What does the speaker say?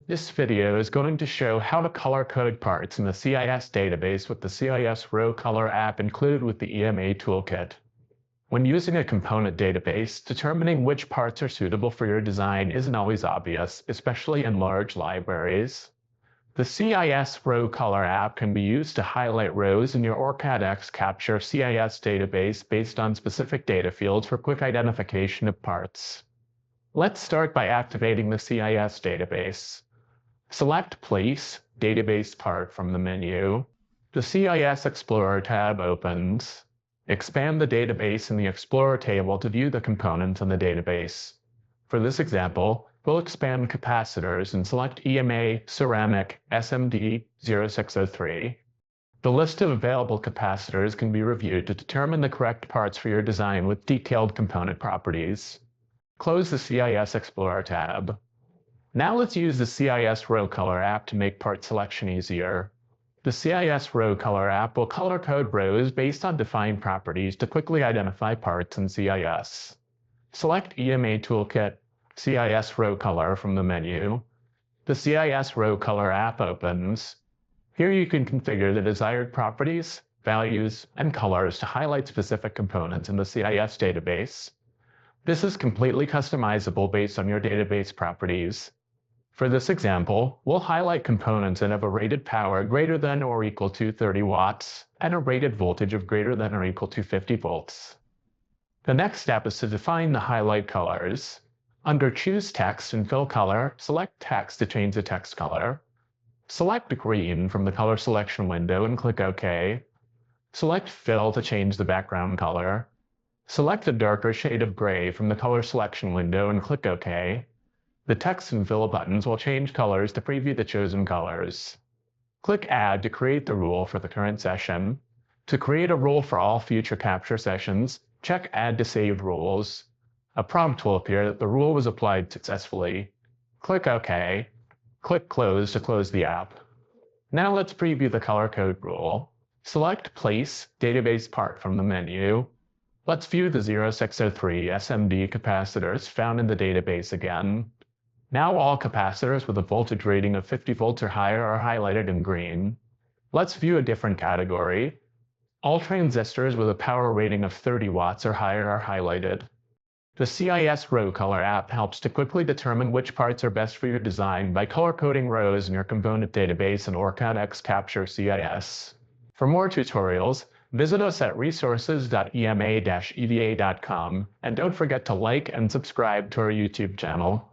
This video is going to show how to color code parts in the CIS database with the CIS Row Color App included with the EMA toolkit. When using a component database, determining which parts are suitable for your design isn't always obvious, especially in large libraries. The CIS Row Color App can be used to highlight rows in your OrCAD X-Capture CIS database based on specific data fields for quick identification of parts. Let's start by activating the CIS database. Select Place Database Part from the menu. The CIS Explorer tab opens. Expand the database in the Explorer table to view the components in the database. For this example, we'll expand capacitors and select EMA Ceramic SMD 0603. The list of available capacitors can be reviewed to determine the correct parts for your design with detailed component properties. Close the CIS Explorer tab. Now let's use the CIS Row Color App to make part selection easier. The CIS Row Color App will color code rows based on defined properties to quickly identify parts in CIS. Select EMA Toolkit CIS Row Color from the menu. The CIS Row Color App opens. Here you can configure the desired properties, values, and colors to highlight specific components in the CIS database. This is completely customizable based on your database properties. For this example, we'll highlight components that have a rated power greater than or equal to 30 watts and a rated voltage of greater than or equal to 50 volts. The next step is to define the highlight colors. Under Choose Text and Fill Color, select Text to change the text color. Select Green from the color selection window and click OK. Select Fill to change the background color. Select a darker shade of gray from the color selection window and click OK. The text and fill buttons will change colors to preview the chosen colors. Click Add to create the rule for the current session. To create a rule for all future capture sessions, check Add to Saved Rules. A prompt will appear that the rule was applied successfully. Click OK. Click Close to close the app. Now let's preview the color code rule. Select Place Database Part from the menu. Let's view the 0603 SMD capacitors found in the database again. Now all capacitors with a voltage rating of 50 volts or higher are highlighted in green. Let's view a different category. All transistors with a power rating of 30 watts or higher are highlighted. The CIS Row Color App helps to quickly determine which parts are best for your design by color-coding rows in your component database in OrCAD X-Capture CIS. For more tutorials, visit us at resources.ema-eva.com and don't forget to like and subscribe to our YouTube channel.